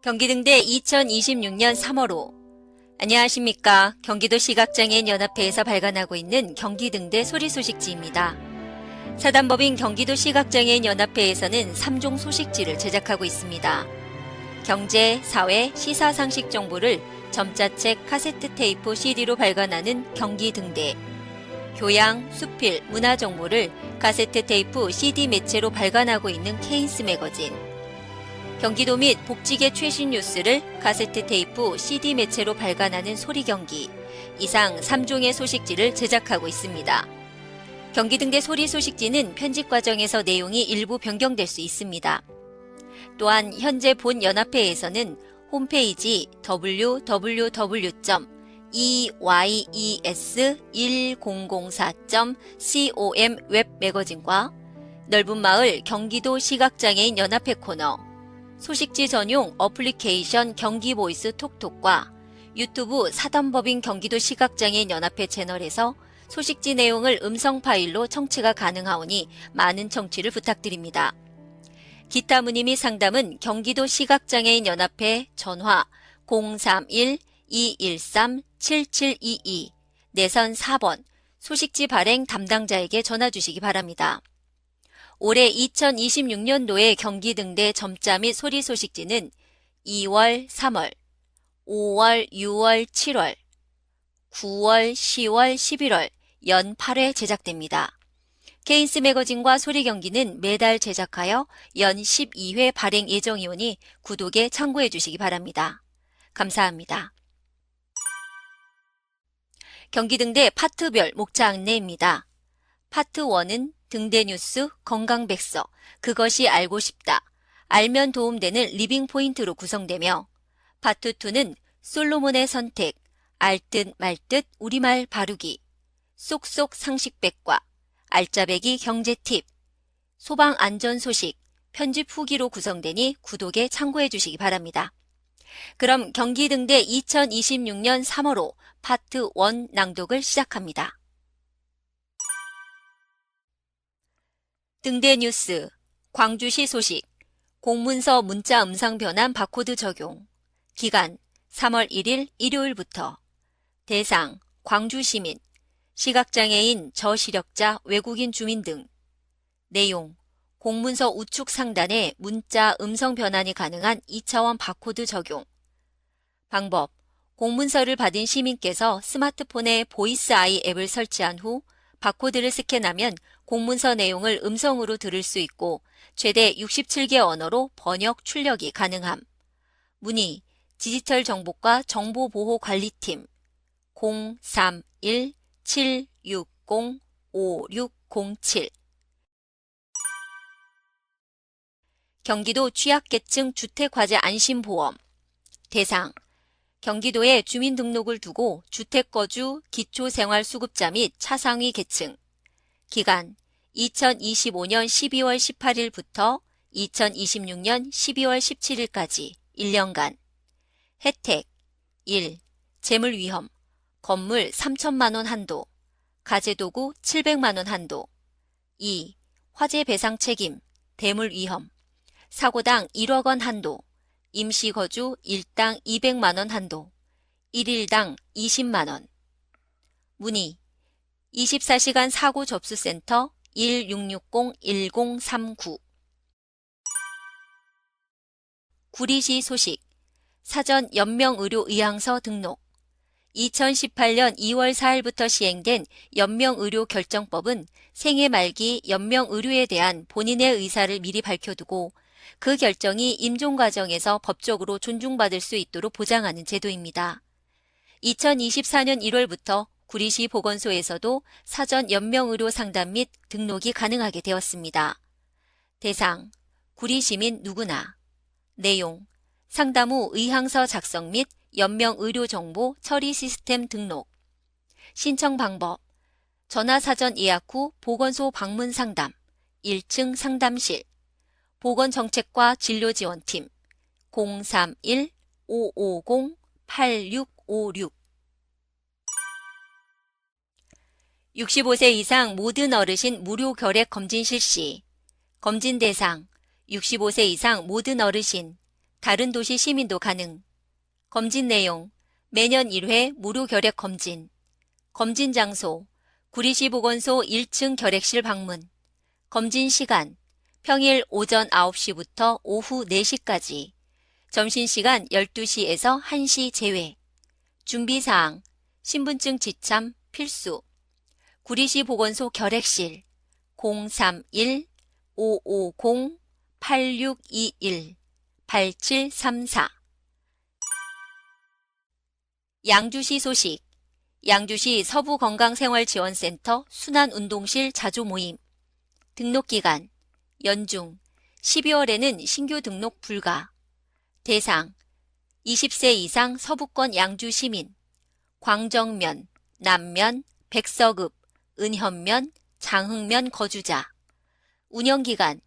경기등대 2026년 3월호. 안녕하십니까. 경기도 시각장애인 연합회에서 발간하고 있는 경기등대 소리소식지입니다. 사단법인 경기도 시각장애인 연합회에서는 3종 소식지를 제작하고 있습니다. 경제, 사회, 시사상식 정보를 점자책, 카세트 테이프, CD로 발간하는 경기등대, 교양, 수필, 문화 정보를 카세트 테이프, CD 매체로 발간하고 있는 케인스 매거진, 경기도 및 복지계 최신 뉴스를 카세트 테이프, CD 매체로 발간하는 소리경기, 이상 3종의 소식지를 제작하고 있습니다. 경기등대 소리소식지는 편집 과정에서 내용이 일부 변경될 수 있습니다. 또한 현재 본 연합회에서는 홈페이지 www.eyes1004.com 웹 매거진과 넓은 마을 경기도 시각장애인 연합회 코너, 소식지 전용 어플리케이션 경기보이스 톡톡과 유튜브 사단법인 경기도 시각장애인 연합회 채널에서 소식지 내용을 음성 파일로 청취가 가능하오니 많은 청취를 부탁드립니다. 기타 문의 및 상담은 경기도 시각장애인 연합회 전화 031-213-7722 내선 4번 소식지 발행 담당자에게 전화 주시기 바랍니다. 올해 2026년도의 경기등대 점자 및 소리 소식지는 2월, 3월, 5월, 6월, 7월, 9월, 10월, 11월 연 8회 제작됩니다. 케인스 매거진과 소리경기는 매달 제작하여 연 12회 발행 예정이오니 구독에 참고해 주시기 바랍니다. 감사합니다. 경기등대 파트별 목차 안내입니다. 파트 1은 등대 뉴스, 건강백서, 그것이 알고 싶다, 알면 도움되는 리빙 포인트로 구성되며, 파트 2는 솔로몬의 선택, 알듯 말듯 우리말 바루기, 쏙쏙 상식백과, 알짜배기 경제 팁, 소방 안전 소식, 편집 후기로 구성되니 구독에 참고해 주시기 바랍니다. 그럼 경기등대 2026년 3월호 파트 1 낭독을 시작합니다. 등대 뉴스, 광주시 소식, 공문서 문자 음성 변환 바코드 적용, 기간 3월 1일 일요일부터, 대상 광주시민, 시각장애인, 저시력자, 외국인 주민 등, 내용 공문서 우측 상단에 문자 음성 변환이 가능한 2차원 바코드 적용, 방법 공문서를 받은 시민께서 스마트폰에 보이스 아이 앱을 설치한 후 바코드를 스캔하면 공문서 내용을 음성으로 들을 수 있고 최대 67개 언어로 번역 출력이 가능함. 문의 디지털 정보과 정보보호관리팀 031-760-5607 경기도 취약계층 주택화재 안심보험, 대상 경기도에 주민등록을 두고 주택거주 기초생활수급자 및 차상위 계층, 기간 2025년 12월 18일부터 2026년 12월 17일까지 1년간, 혜택 1. 재물위험, 건물 3천만원 한도, 가재도구 700만원 한도, 2. 화재배상 책임, 대물위험, 사고당 1억원 한도, 임시거주 1당 200만원 한도, 1일당 20만원. 문의 24시간 사고접수센터 1660-1039. 구리시 소식, 사전 연명의료의향서 등록. 2018년 2월 4일부터 시행된 연명의료결정법은 생애 말기 연명의료에 대한 본인의 의사를 미리 밝혀두고 그 결정이 임종 과정에서 법적으로 존중받을 수 있도록 보장하는 제도입니다. 2024년 1월부터 구리시 보건소에서도 사전 연명의료 상담 및 등록이 가능하게 되었습니다. 대상 구리시민 누구나. 내용 상담 후 의향서 작성 및 연명의료정보 처리 시스템 등록. 신청 방법 전화 사전 예약 후 보건소 방문 상담 1층 상담실 보건정책과 진료지원팀 031-550-8656 65세 이상 모든 어르신 무료 결핵 검진 실시. 검진 대상 65세 이상 모든 어르신, 다른 도시 시민도 가능. 검진 내용, 매년 1회 무료 결핵 검진. 검진 장소, 구리시 보건소 1층 결핵실 방문. 검진 시간, 평일 오전 9시부터 오후 4시까지. 점심시간 12시에서 1시 제외. 준비사항, 신분증 지참 필수. 구리시 보건소 결핵실 031-550-8621 8734. 양주시 소식. 양주시 서부건강생활지원센터 순환운동실 자조모임. 등록기간 연중 12월에는 신규 등록 불가. 대상 20세 이상 서부권 양주시민, 광정면, 남면, 백서급, 은현면, 장흥면 거주자. 운영기간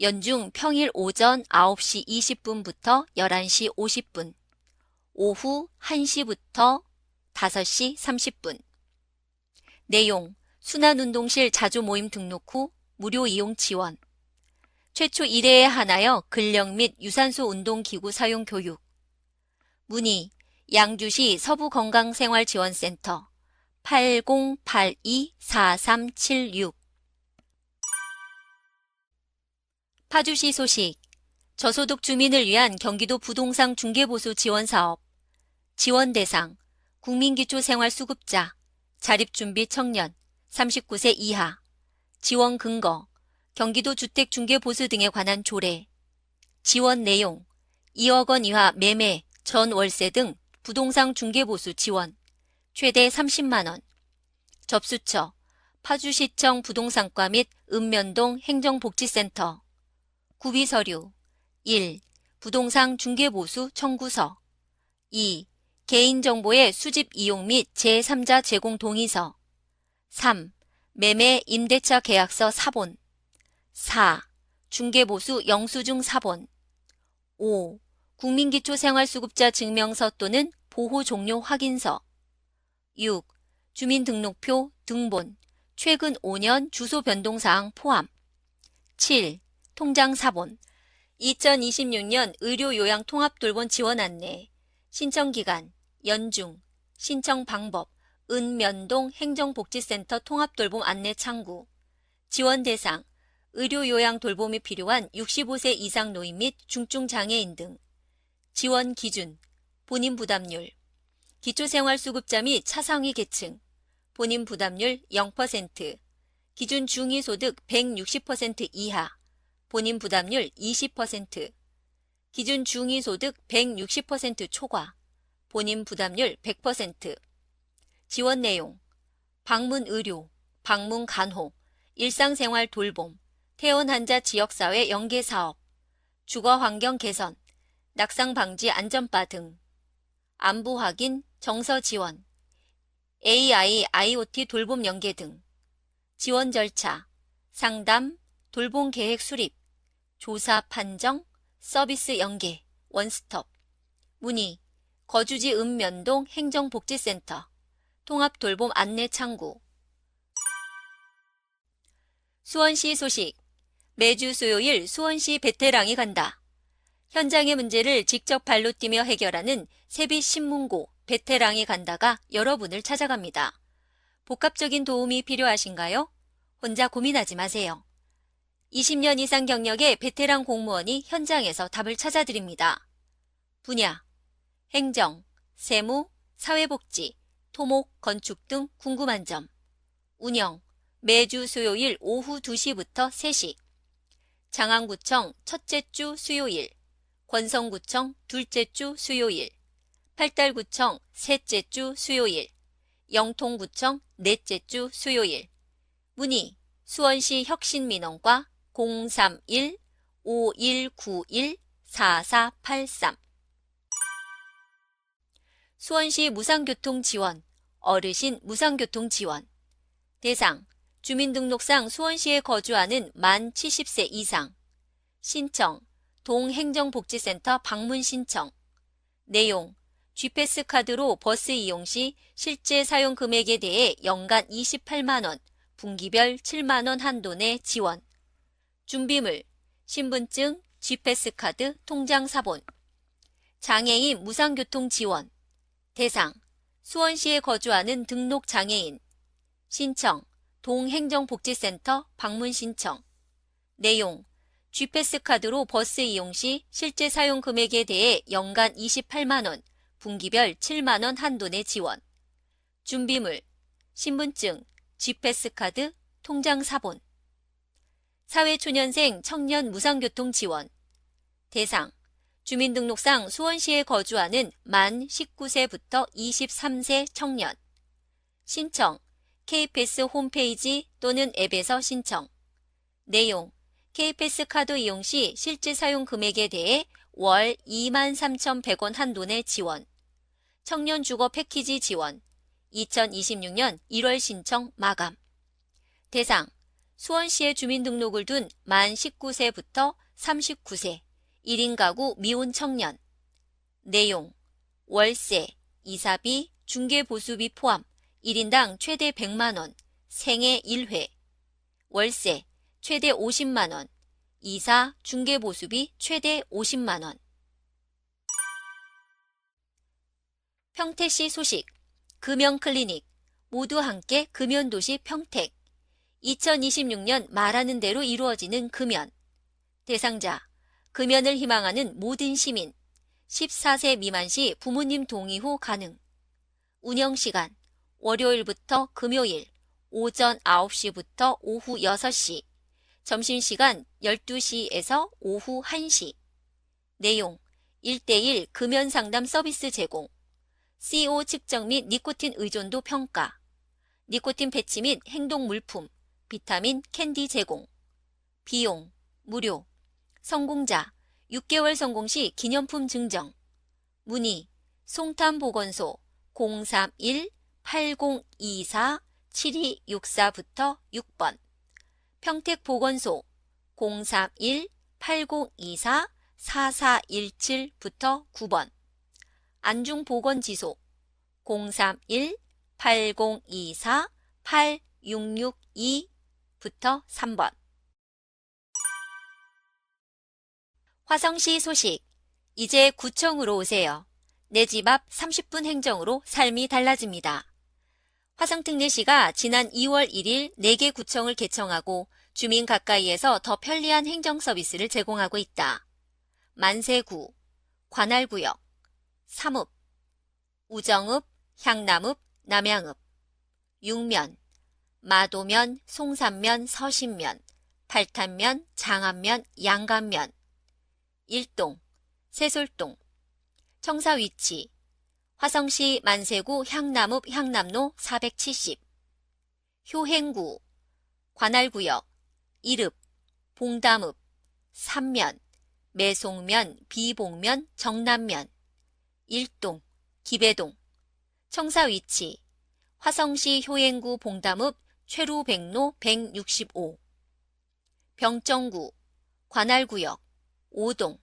연중 평일 오전 9시 20분부터 11시 50분, 오후 1시부터 5시 30분. 내용, 순환운동실 자조모임 등록 후 무료 이용 지원. 최초 1회에 한하여 근력 및 유산소 운동기구 사용 교육. 문의 양주시 서부건강생활지원센터 8082-4376. 파주시 소식. 저소득 주민을 위한 경기도 부동산 중개보수 지원사업. 지원 대상 국민기초생활수급자, 자립준비 청년, 39세 이하. 지원 근거 경기도 주택중개보수 등에 관한 조례. 지원 내용 2억 원 이하 매매, 전 월세 등 부동산 중개보수 지원. 최대 30만 원. 접수처 파주시청 부동산과 및 읍면동 행정복지센터. 구비서류 1. 부동산 중개보수 청구서. 2. 개인정보의 수집 이용 및 제3자 제공 동의서. 3. 매매 임대차 계약서 사본. 4. 중개보수 영수증 사본. 5. 국민기초생활수급자 증명서 또는 보호 종료 확인서. 6. 주민등록표 등본, 최근 5년 주소 변동사항 포함. 7. 통장 사본. 2026년 의료요양통합돌봄 지원 안내. 신청기간 연중. 신청 방법 은면동 행정복지센터 통합돌봄 안내 창구. 지원 대상 의료요양돌봄이 필요한 65세 이상 노인 및 중증장애인 등. 지원 기준 본인 부담률. 기초생활수급자 및 차상위 계층 본인 부담률 0%, 기준 중위소득 160% 이하 본인 부담률 20%, 기준 중위소득 160% 초과 본인 부담률 100%. 지원 내용 방문 의료, 방문 간호, 일상생활 돌봄, 퇴원 환자 지역사회 연계 사업, 주거환경 개선, 낙상 방지 안전바 등. 안부 확인, 정서 지원, AI, IoT 돌봄 연계 등. 지원 절차, 상담, 돌봄 계획 수립, 조사 판정, 서비스 연계, 원스톱. 문의, 거주지 읍면동 행정복지센터, 통합돌봄 안내 창구. 수원시 소식. 매주 수요일 수원시 베테랑이 간다. 현장의 문제를 직접 발로 뛰며 해결하는 세빛신문고 베테랑이 간다가 여러분을 찾아갑니다. 복합적인 도움이 필요하신가요? 혼자 고민하지 마세요. 20년 이상 경력의 베테랑 공무원이 현장에서 답을 찾아드립니다. 분야, 행정, 세무, 사회복지, 토목, 건축 등 궁금한 점. 운영, 매주 수요일 오후 2시부터 3시. 장안구청 첫째 주 수요일, 권성구청 둘째 주 수요일, 팔달구청 셋째 주 수요일, 영통구청 넷째 주 수요일. 문의 수원시 혁신민원과 031-5191-4483. 수원시 무상교통 지원, 어르신 무상교통 지원. 대상 주민등록상 수원시에 거주하는 만 70세 이상. 신청 동행정복지센터 방문 신청. 내용 G패스 카드로 버스 이용 시 실제 사용 금액에 대해 연간 28만원, 분기별 7만원 한도 내 지원. 준비물 신분증, G패스카드, 통장 사본. 장애인 무상교통 지원. 대상, 수원시에 거주하는 등록 장애인. 신청, 동행정복지센터 방문 신청. 내용, G패스카드로 버스 이용 시 실제 사용 금액에 대해 연간 28만원, 분기별 7만원 한도 내 지원. 준비물, 신분증, G패스카드, 통장 사본. 사회초년생 청년 무상교통 지원. 대상, 주민등록상 수원시에 거주하는 만 19세부터 23세 청년. 신청, K패스 홈페이지 또는 앱에서 신청. 내용, K패스 카드 이용 시 실제 사용 금액에 대해 월 23,100원 한도 내 지원. 청년 주거 패키지 지원. 2026년 1월 신청 마감. 대상, 수원시에 주민등록을 둔 만 19세부터 39세 1인 가구 미혼 청년. 내용, 월세, 이사비, 중개보수비 포함 1인당 최대 100만원, 생애 1회. 월세, 최대 50만원, 이사, 중개보수비 최대 50만원. 평택시 소식, 금연클리닉, 모두 함께 금연도시 평택. 2026년 말하는 대로 이루어지는 금연. 대상자, 금연을 희망하는 모든 시민. 14세 미만 시 부모님 동의 후 가능. 운영시간, 월요일부터 금요일, 오전 9시부터 오후 6시. 점심시간 12시에서 오후 1시. 내용, 1:1 금연상담 서비스 제공. CO 측정 및 니코틴 의존도 평가. 니코틴 패치 및 행동물품, 비타민 캔디 제공. 비용, 무료. 성공자, 6개월 성공 시 기념품 증정. 문의, 송탄보건소 031-8024-7264부터 6번. 평택보건소 031-8024-4417부터 9번. 안중보건지소 031-8024-8662부터 3번. 화성시 소식, 이제 구청으로 오세요. 내 집 앞 30분 행정으로 삶이 달라집니다. 화성특례시가 지난 2월 1일 4개 구청을 개청하고 주민 가까이에서 더 편리한 행정 서비스를 제공하고 있다. 만세구, 관할구역, 삼읍, 우정읍, 향남읍, 남양읍, 육면, 마도면, 송산면, 서신면, 팔탄면, 장안면, 양간면, 일동, 세솔동. 청사 위치, 화성시 만세구 향남읍 향남로 470. 효행구, 관할구역, 일읍, 봉담읍, 삼면, 매송면, 비봉면, 정남면, 일동, 기배동. 청사 위치, 화성시 효행구 봉담읍 최루백로 165. 병정구, 관할구역, 오동,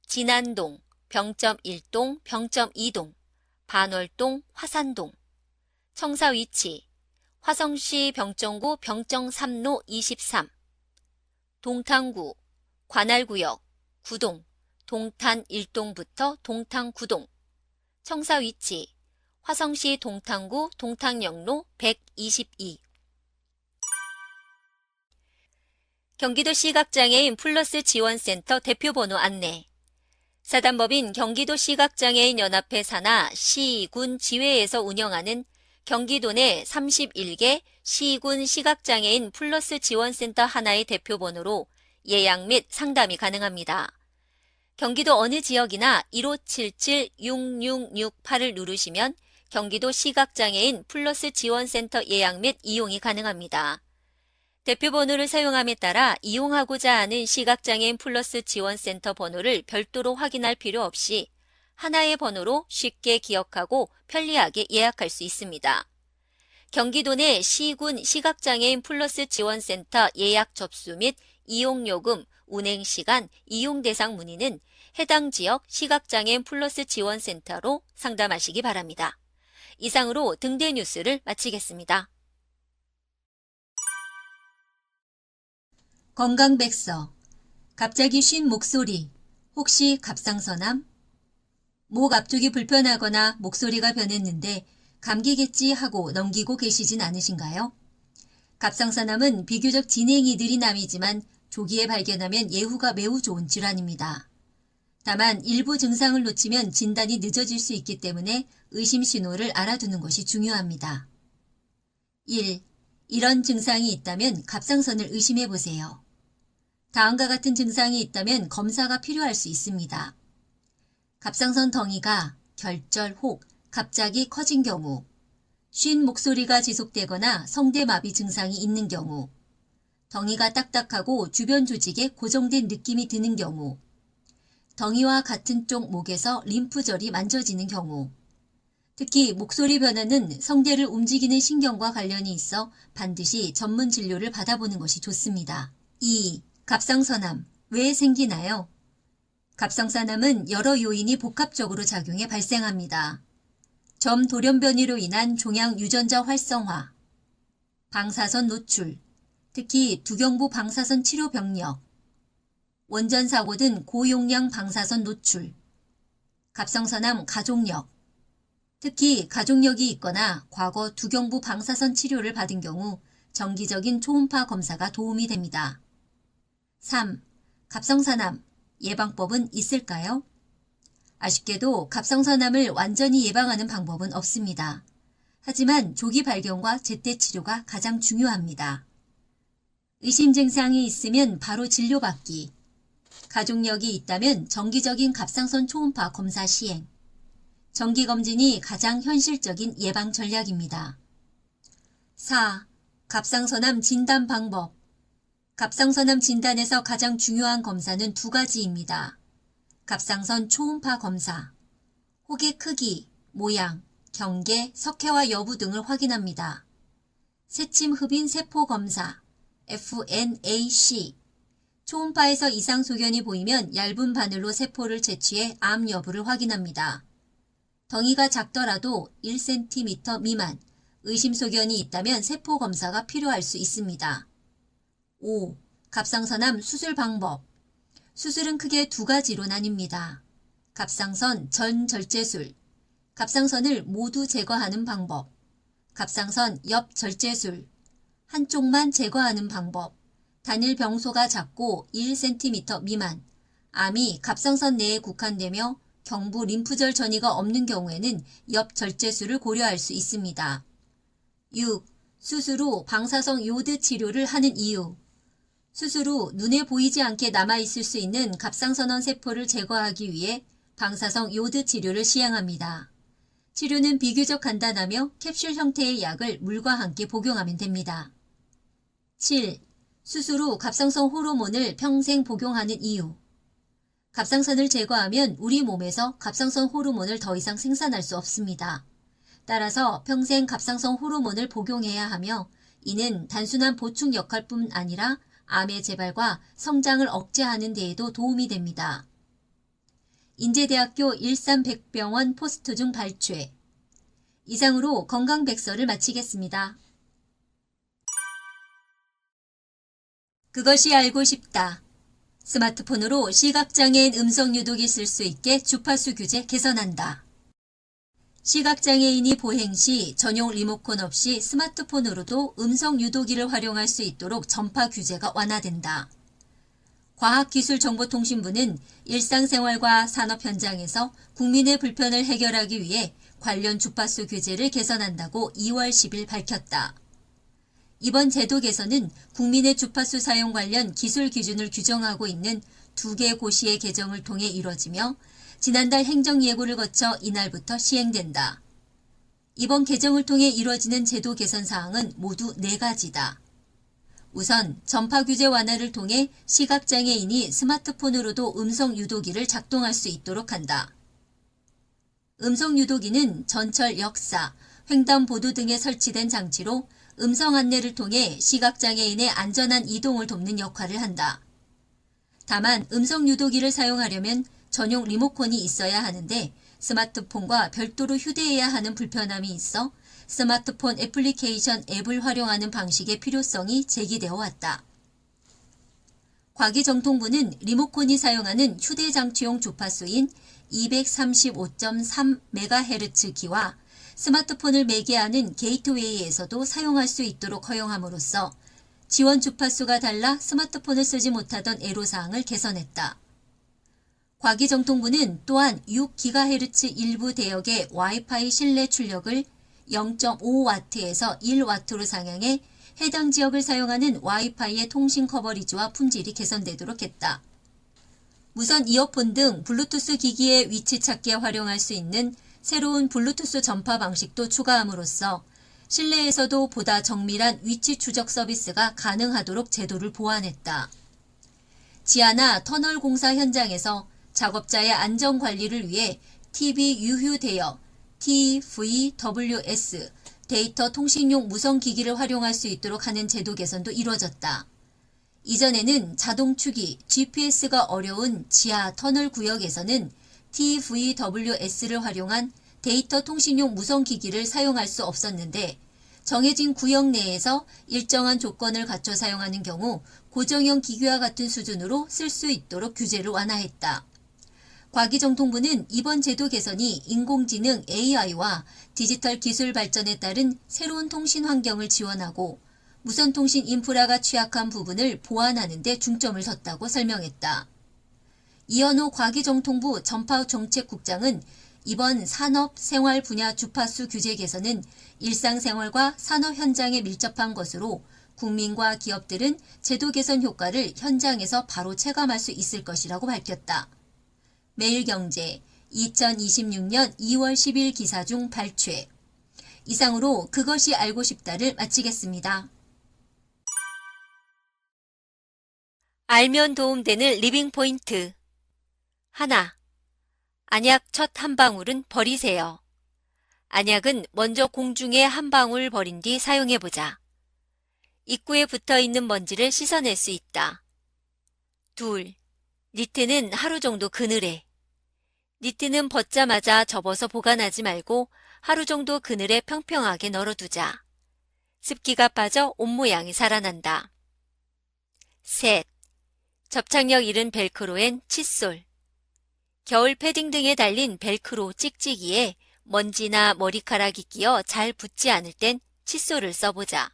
진안동, 병점 1동, 병점 2동, 반월동, 화산동. 청사 위치, 화성시 병정구 병정 3로 23. 동탄구, 관할구역, 구동, 동탄 1동부터 동탄 9동. 청사 위치, 화성시 동탄구 동탄역로 122. 경기도 시각장애인 플러스 지원센터 대표번호 안내. 사단법인 경기도 시각장애인 연합회 산하 시, 군, 지회에서 운영하는 경기도 내 31개 시, 군 시각장애인 플러스 지원센터 하나의 대표번호로 예약 및 상담이 가능합니다. 경기도 어느 지역이나 1577-6668을 누르시면 경기도 시각장애인 플러스 지원센터 예약 및 이용이 가능합니다. 대표번호를 사용함에 따라 이용하고자 하는 시각장애인 플러스 지원센터 번호를 별도로 확인할 필요 없이 하나의 번호로 쉽게 기억하고 편리하게 예약할 수 있습니다. 경기도 내 시군 시각장애인 플러스 지원센터 예약 접수 및 이용요금, 운행시간, 이용대상 문의는 해당 지역 시각장애인 플러스 지원센터로 상담하시기 바랍니다. 이상으로 등대 뉴스를 마치겠습니다. 건강백서, 갑자기 쉰 목소리, 혹시 갑상선암? 목 앞쪽이 불편하거나 목소리가 변했는데 감기겠지 하고 넘기고 계시진 않으신가요? 갑상선암은 비교적 진행이 느린 암이지만 조기에 발견하면 예후가 매우 좋은 질환입니다. 다만 일부 증상을 놓치면 진단이 늦어질 수 있기 때문에 의심 신호를 알아두는 것이 중요합니다. 1. 이런 증상이 있다면 갑상선을 의심해 보세요. 다음과 같은 증상이 있다면 검사가 필요할 수 있습니다. 갑상선 덩이가 결절 혹 갑자기 커진 경우, 쉰 목소리가 지속되거나 성대마비 증상이 있는 경우, 덩이가 딱딱하고 주변 조직에 고정된 느낌이 드는 경우, 덩이와 같은 쪽 목에서 림프절이 만져지는 경우, 특히 목소리 변화는 성대를 움직이는 신경과 관련이 있어 반드시 전문 진료를 받아보는 것이 좋습니다. 2. 갑상선암. 왜 생기나요? 갑상선암은 여러 요인이 복합적으로 작용해 발생합니다. 점 돌연변이로 인한 종양 유전자 활성화, 방사선 노출, 특히 두경부 방사선 치료 병력, 원전 사고 등 고용량 방사선 노출, 갑상선암 가족력, 특히 가족력이 있거나 과거 두경부 방사선 치료를 받은 경우 정기적인 초음파 검사가 도움이 됩니다. 3. 갑상선암 예방법은 있을까요? 아쉽게도 갑상선암을 완전히 예방하는 방법은 없습니다. 하지만 조기 발견과 제때 치료가 가장 중요합니다. 의심 증상이 있으면 바로 진료받기, 가족력이 있다면 정기적인 갑상선 초음파 검사 시행, 정기검진이 가장 현실적인 예방 전략입니다. 4. 갑상선암 진단 방법. 갑상선암 진단에서 가장 중요한 검사는 두 가지입니다. 갑상선 초음파 검사, 혹의 크기, 모양, 경계, 석회화 여부 등을 확인합니다. 새침 흡인 세포 검사, FNAC, 초음파에서 이상 소견이 보이면 얇은 바늘로 세포를 채취해 암 여부를 확인합니다. 덩이가 작더라도 1cm 미만, 의심 소견이 있다면 세포 검사가 필요할 수 있습니다. 5. 갑상선암 수술 방법. 수술은 크게 두 가지로 나뉩니다. 갑상선 전절제술, 갑상선을 모두 제거하는 방법, 갑상선 옆절제술, 한쪽만 제거하는 방법, 단일 병소가 작고 1cm 미만, 암이 갑상선 내에 국한되며 경부 림프절 전이가 없는 경우에는 옆절제술을 고려할 수 있습니다. 6. 수술 후 방사성 요드 치료를 하는 이유. 수술 후 눈에 보이지 않게 남아있을 수 있는 갑상선원 세포를 제거하기 위해 방사성 요드 치료를 시행합니다. 치료는 비교적 간단하며 캡슐 형태의 약을 물과 함께 복용하면 됩니다. 7. 수술 후 갑상선 호르몬을 평생 복용하는 이유. 갑상선을 제거하면 우리 몸에서 갑상선 호르몬을 더 이상 생산할 수 없습니다. 따라서 평생 갑상선 호르몬을 복용해야 하며 이는 단순한 보충 역할뿐 아니라 암의 재발과 성장을 억제하는 데에도 도움이 됩니다. 인제대학교 일산백병원 포스트 중 발췌. 이상으로 건강백서를 마치겠습니다. 그것이 알고 싶다. 스마트폰으로 시각장애인 음성 유도기 쓸 수 있게 주파수 규제 개선한다. 시각장애인이 보행 시 전용 리모컨 없이 스마트폰으로도 음성 유도기를 활용할 수 있도록 전파 규제가 완화된다. 과학기술정보통신부는 일상생활과 산업 현장에서 국민의 불편을 해결하기 위해 관련 주파수 규제를 개선한다고 2월 10일 밝혔다. 이번 제도 개선은 국민의 주파수 사용 관련 기술 기준을 규정하고 있는 2개 고시의 개정을 통해 이뤄지며 지난달 행정예고를 거쳐 이날부터 시행된다. 이번 개정을 통해 이뤄지는 제도 개선 사항은 모두 4가지다. 우선 전파 규제 완화를 통해 시각장애인이 스마트폰으로도 음성 유도기를 작동할 수 있도록 한다. 음성 유도기는 전철 역사, 횡단보도 등에 설치된 장치로 음성 안내를 통해 시각장애인의 안전한 이동을 돕는 역할을 한다. 다만 음성 유도기를 사용하려면 전용 리모컨이 있어야 하는데 스마트폰과 별도로 휴대해야 하는 불편함이 있어 스마트폰 애플리케이션 앱을 활용하는 방식의 필요성이 제기되어 왔다. 과기정통부는 리모컨이 사용하는 휴대장치용 주파수인 235.3MHz기와 스마트폰을 매개하는 게이트웨이에서도 사용할 수 있도록 허용함으로써 지원 주파수가 달라 스마트폰을 쓰지 못하던 애로사항을 개선했다. 과기정통부는 또한 6GHz 일부 대역의 와이파이 실내 출력을 0.5W에서 1W로 상향해 해당 지역을 사용하는 와이파이의 통신 커버리지와 품질이 개선되도록 했다. 무선 이어폰 등 블루투스 기기의 위치 찾기에 활용할 수 있는 새로운 블루투스 전파 방식도 추가함으로써 실내에서도 보다 정밀한 위치 추적 서비스가 가능하도록 제도를 보완했다. 지하나 터널 공사 현장에서 작업자의 안전 관리를 위해 TV 유휴 대역 TVWS 데이터 통신용 무선 기기를 활용할 수 있도록 하는 제도 개선도 이루어졌다. 이전에는 자동 추기, GPS가 어려운 지하 터널 구역에서는 TVWS를 활용한 데이터 통신용 무선 기기를 사용할 수 없었는데 정해진 구역 내에서 일정한 조건을 갖춰 사용하는 경우 고정형 기기와 같은 수준으로 쓸 수 있도록 규제를 완화했다. 과기정통부는 이번 제도 개선이 인공지능 AI와 디지털 기술 발전에 따른 새로운 통신 환경을 지원하고 무선통신 인프라가 취약한 부분을 보완하는 데 중점을 뒀다고 설명했다. 이현호 과기정통부 전파정책국장은 이번 산업, 생활 분야 주파수 규제 개선은 일상생활과 산업 현장에 밀접한 것으로 국민과 기업들은 제도 개선 효과를 현장에서 바로 체감할 수 있을 것이라고 밝혔다. 매일경제 2026년 2월 10일 기사 중 발췌. 이상으로 그것이 알고 싶다를 마치겠습니다. 알면 도움되는 리빙 포인트. 하나. 안약 첫 한 방울은 버리세요. 안약은 먼저 공중에 한 방울 버린 뒤 사용해보자. 입구에 붙어있는 먼지를 씻어낼 수 있다. 둘. 니트는 하루 정도 그늘에. 니트는 벗자마자 접어서 보관하지 말고 하루 정도 그늘에 평평하게 널어두자. 습기가 빠져 옷 모양이 살아난다. 셋. 접착력 잃은 벨크로엔 칫솔. 겨울 패딩 등에 달린 벨크로 찍찍이에 먼지나 머리카락이 끼어 잘 붙지 않을 땐 칫솔을 써보자.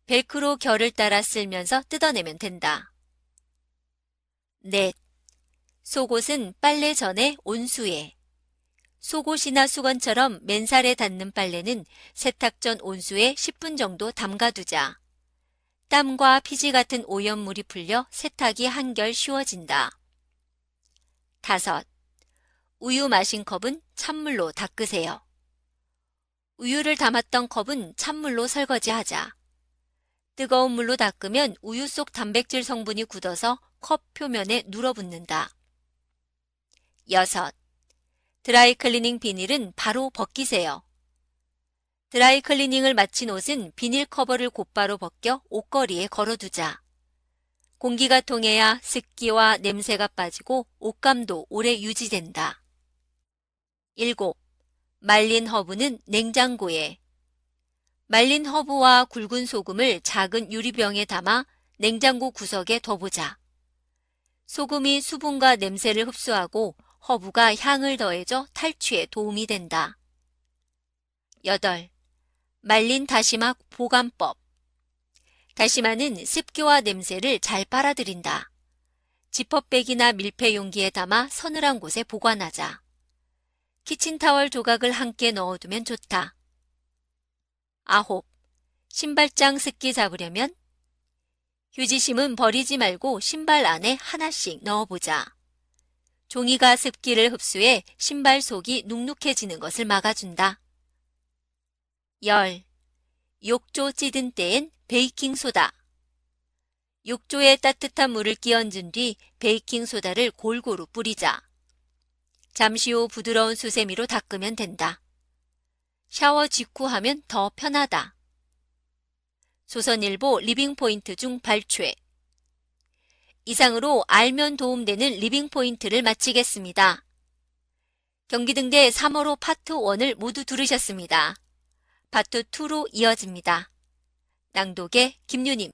벨크로 결을 따라 쓸면서 뜯어내면 된다. 넷. 속옷은 빨래 전에 온수에. 속옷이나 수건처럼 맨살에 닿는 빨래는 세탁 전 온수에 10분 정도 담가두자. 땀과 피지 같은 오염물이 풀려 세탁이 한결 쉬워진다. 다섯. 우유 마신 컵은 찬물로 닦으세요. 우유를 담았던 컵은 찬물로 설거지하자. 뜨거운 물로 닦으면 우유 속 단백질 성분이 굳어서 컵 표면에 눌어붙는다. 여섯. 드라이클리닝 비닐은 바로 벗기세요. 드라이클리닝을 마친 옷은 비닐 커버를 곧바로 벗겨 옷걸이에 걸어두자. 공기가 통해야 습기와 냄새가 빠지고 옷감도 오래 유지된다. 7. 말린 허브는 냉장고에. 말린 허브와 굵은 소금을 작은 유리병에 담아 냉장고 구석에 둬보자. 소금이 수분과 냄새를 흡수하고 허브가 향을 더해줘 탈취에 도움이 된다. 8. 말린 다시마 보관법. 다시마는 습기와 냄새를 잘 빨아들인다. 지퍼백이나 밀폐 용기에 담아 서늘한 곳에 보관하자. 키친타월 조각을 함께 넣어두면 좋다. 9. 신발장 습기 잡으려면 휴지심은 버리지 말고 신발 안에 하나씩 넣어보자. 종이가 습기를 흡수해 신발 속이 눅눅해지는 것을 막아준다. 10. 욕조 찌든 때엔 베이킹소다. 욕조에 따뜻한 물을 끼얹은 뒤 베이킹소다를 골고루 뿌리자. 잠시 후 부드러운 수세미로 닦으면 된다. 샤워 직후 하면 더 편하다. 조선일보 리빙포인트 중 발췌. 이상으로 알면 도움되는 리빙포인트를 마치겠습니다. 경기등대 3월호 파트 1을 모두 들으셨습니다. 파트 2로 이어집니다. 낭독의 김유님.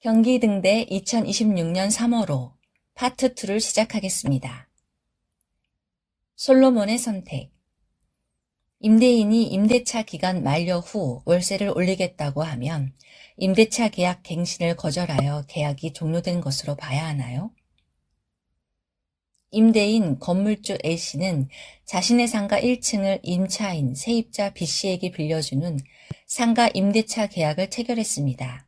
경기등대 2026년 3월호 파트 2를 시작하겠습니다. 솔로몬의 선택. 임대인이 임대차 기간 만료 후 월세를 올리겠다고 하면 임대차 계약 갱신을 거절하여 계약이 종료된 것으로 봐야 하나요? 임대인 건물주 A씨는 자신의 상가 1층을 임차인 세입자 B씨에게 빌려주는 상가 임대차 계약을 체결했습니다.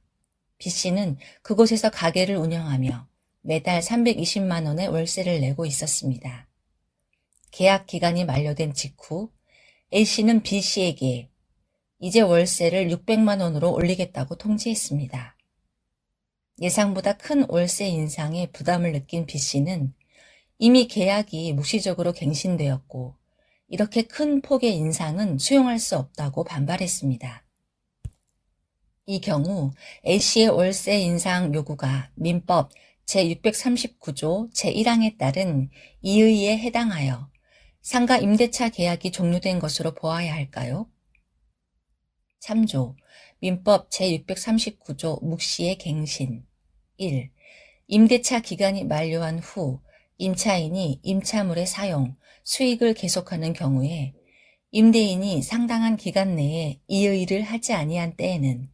B씨는 그곳에서 가게를 운영하며 매달 320만 원의 월세를 내고 있었습니다. 계약 기간이 만료된 직후 A씨는 B씨에게 이제 월세를 600만 원으로 올리겠다고 통지했습니다. 예상보다 큰 월세 인상에 부담을 느낀 B씨는 이미 계약이 묵시적으로 갱신되었고 이렇게 큰 폭의 인상은 수용할 수 없다고 반발했습니다. 이 경우 A씨의 월세 인상 요구가 민법 제639조 제1항에 따른 이의에 해당하여 상가 임대차 계약이 종료된 것으로 보아야 할까요? 참조 민법 제639조 묵시의 갱신 1. 임대차 기간이 만료한 후 임차인이 임차물의 사용, 수익을 계속하는 경우에 임대인이 상당한 기간 내에 이의를 하지 아니한 때에는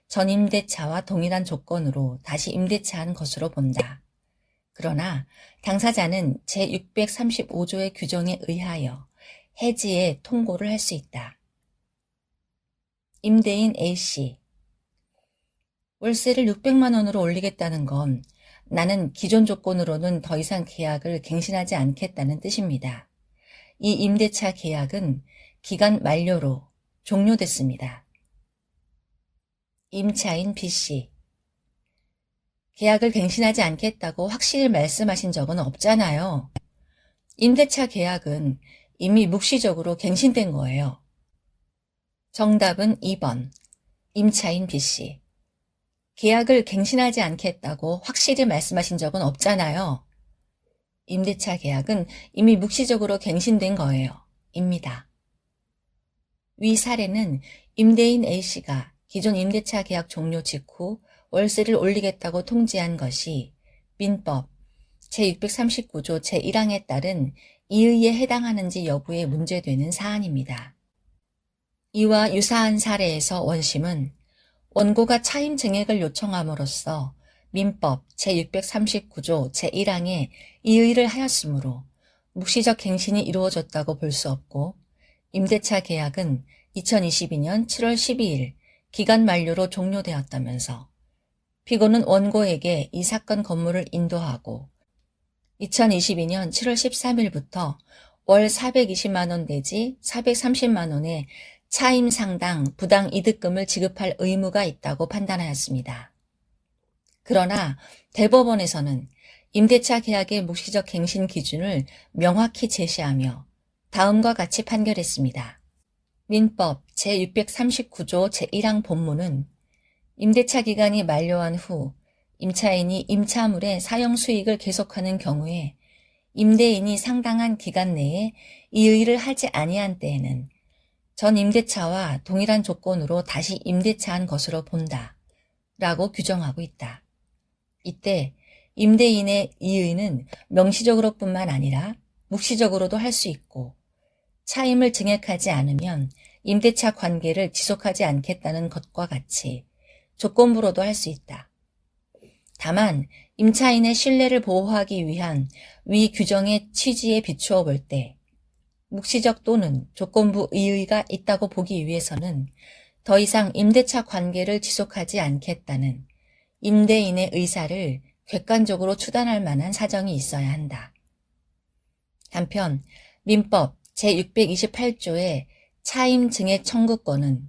전임대차와 동일한 조건으로 다시 임대차한 것으로 본다. 그러나 당사자는 제635조의 규정에 의하여 해지에 통고를 할 수 있다. 임대인 A씨. 월세를 600만 원으로 올리겠다는 건 나는 기존 조건으로는 더 이상 계약을 갱신하지 않겠다는 뜻입니다. 이 임대차 계약은 기간 만료로 종료됐습니다. 임차인 B씨. 계약을 갱신하지 않겠다고 확실히 말씀하신 적은 없잖아요. 임대차 계약은 이미 묵시적으로 갱신된 거예요. 정답은 2번. 임차인 B씨. 계약을 갱신하지 않겠다고 확실히 말씀하신 적은 없잖아요. 임대차 계약은 이미 묵시적으로 갱신된 거예요. 입니다. 위 사례는 임대인 A씨가 기존 임대차 계약 종료 직후 월세를 올리겠다고 통지한 것이 민법 제639조 제1항에 따른 이의에 해당하는지 여부에 문제되는 사안입니다. 이와 유사한 사례에서 원심은 원고가 차임 증액을 요청함으로써 민법 제639조 제1항에 이의를 하였으므로 묵시적 갱신이 이루어졌다고 볼 수 없고 임대차 계약은 2022년 7월 12일 기간 만료로 종료되었다면서 피고는 원고에게 이 사건 건물을 인도하고 2022년 7월 13일부터 월 420만 원 내지 430만 원의 차임 상당 부당 이득금을 지급할 의무가 있다고 판단하였습니다. 그러나 대법원에서는 임대차 계약의 묵시적 갱신 기준을 명확히 제시하며 다음과 같이 판결했습니다. 민법 제639조 제1항 본문은 임대차 기간이 만료한 후 임차인이 임차물의 사용 수익을 계속하는 경우에 임대인이 상당한 기간 내에 이의를 하지 아니한 때에는 전 임대차와 동일한 조건으로 다시 임대차한 것으로 본다 라고 규정하고 있다. 이때 임대인의 이의는 명시적으로 뿐만 아니라 묵시적으로도 할 수 있고 차임을 증액하지 않으면 임대차 관계를 지속하지 않겠다는 것과 같이 조건부로도 할 수 있다. 다만 임차인의 신뢰를 보호하기 위한 위 규정의 취지에 비추어 볼 때 묵시적 또는 조건부 이의가 있다고 보기 위해서는 더 이상 임대차 관계를 지속하지 않겠다는 임대인의 의사를 객관적으로 추단할 만한 사정이 있어야 한다. 한편 민법 제628조의 차임 증액 청구권은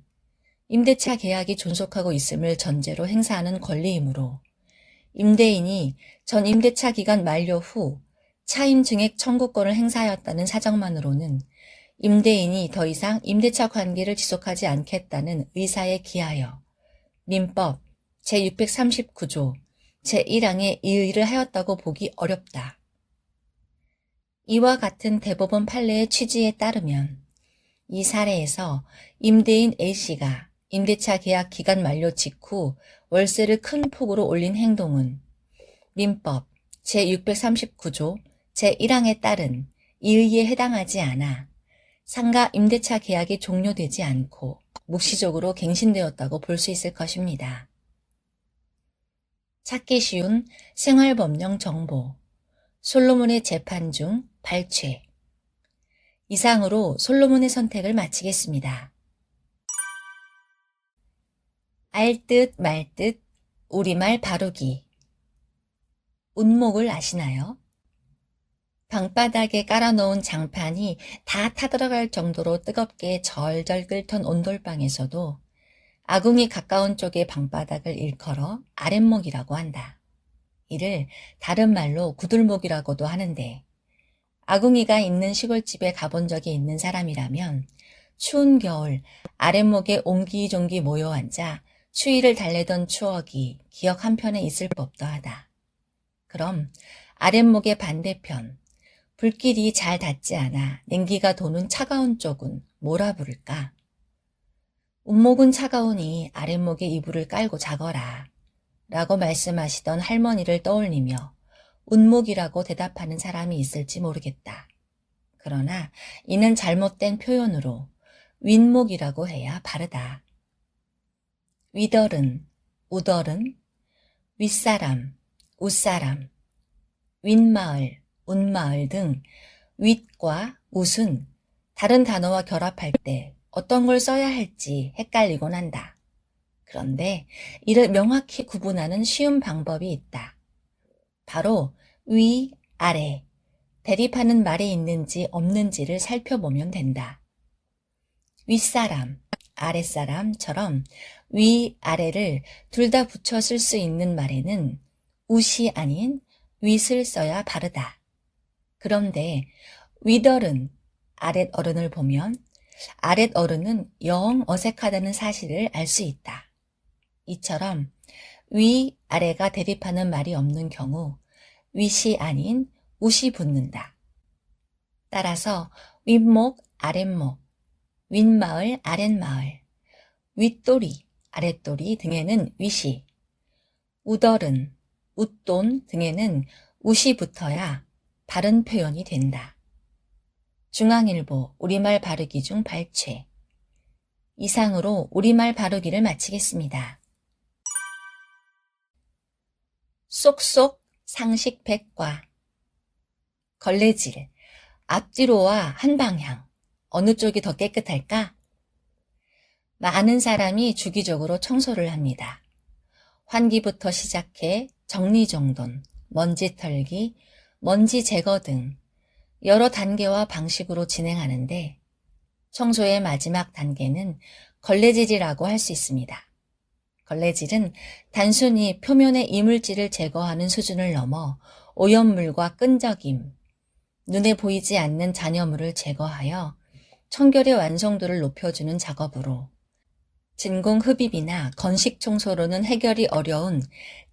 임대차 계약이 존속하고 있음을 전제로 행사하는 권리이므로 임대인이 전 임대차 기간 만료 후 차임 증액 청구권을 행사하였다는 사정만으로는 임대인이 더 이상 임대차 관계를 지속하지 않겠다는 의사에 기하여 민법 제639조 제1항에 이의를 하였다고 보기 어렵다. 이와 같은 대법원 판례의 취지에 따르면 이 사례에서 임대인 A씨가 임대차 계약 기간 만료 직후 월세를 큰 폭으로 올린 행동은 민법 제639조 제1항에 따른 이의에 해당하지 않아 상가 임대차 계약이 종료되지 않고 묵시적으로 갱신되었다고 볼 수 있을 것입니다. 찾기 쉬운 생활법령 정보 솔로몬의 재판 중 발췌. 이상으로 솔로몬의 선택을 마치겠습니다. 알듯 말듯 우리말 바루기. 운목을 아시나요? 방바닥에 깔아놓은 장판이 다 타들어갈 정도로 뜨겁게 절절 끓던 온돌방에서도 아궁이 가까운 쪽의 방바닥을 일컬어 아랫목이라고 한다. 이를 다른 말로 구들목이라고도 하는데 아궁이가 있는 시골집에 가본 적이 있는 사람이라면 추운 겨울 아랫목에 옹기종기 모여 앉아 추위를 달래던 추억이 기억 한편에 있을 법도 하다. 그럼 아랫목의 반대편, 불길이 잘 닿지 않아 냉기가 도는 차가운 쪽은 뭐라 부를까? 운목은 차가우니 아랫목에 이불을 깔고 자거라 라고 말씀하시던 할머니를 떠올리며 운목이라고 대답하는 사람이 있을지 모르겠다. 그러나 이는 잘못된 표현으로 윗목이라고 해야 바르다. 위덜은, 우덜은, 윗사람, 웃사람, 윗마을, 운마을 등 윗과 웃은 다른 단어와 결합할 때 어떤 걸 써야 할지 헷갈리곤 한다. 그런데 이를 명확히 구분하는 쉬운 방법이 있다. 바로 위, 아래, 대립하는 말이 있는지 없는지를 살펴보면 된다. 윗사람, 아랫사람처럼 위, 아래를 둘 다 붙여 쓸 수 있는 말에는 웃이 아닌 윗을 써야 바르다. 그런데 윗어른, 아랫어른을 보면 아랫어른은 영 어색하다는 사실을 알 수 있다. 이처럼 위, 아래가 대립하는 말이 없는 경우 윗이 아닌 웃이 붙는다. 따라서 윗목, 아랫목, 윗마을, 아랫마을, 윗도리, 아랫도리 등에는 윗이, 웃어른, 웃돈 등에는 웃이 붙어야 바른 표현이 된다. 중앙일보 우리말 바르기 중 발췌. 이상으로 우리말 바르기를 마치겠습니다. 쏙쏙 상식 백과. 걸레질, 앞뒤로와 한 방향, 어느 쪽이 더 깨끗할까? 많은 사람이 주기적으로 청소를 합니다. 환기부터 시작해 정리정돈, 먼지 털기, 먼지 제거 등 여러 단계와 방식으로 진행하는데 청소의 마지막 단계는 걸레질이라고 할 수 있습니다. 걸레질은 단순히 표면의 이물질을 제거하는 수준을 넘어 오염물과 끈적임, 눈에 보이지 않는 잔여물을 제거하여 청결의 완성도를 높여주는 작업으로 진공 흡입이나 건식 청소로는 해결이 어려운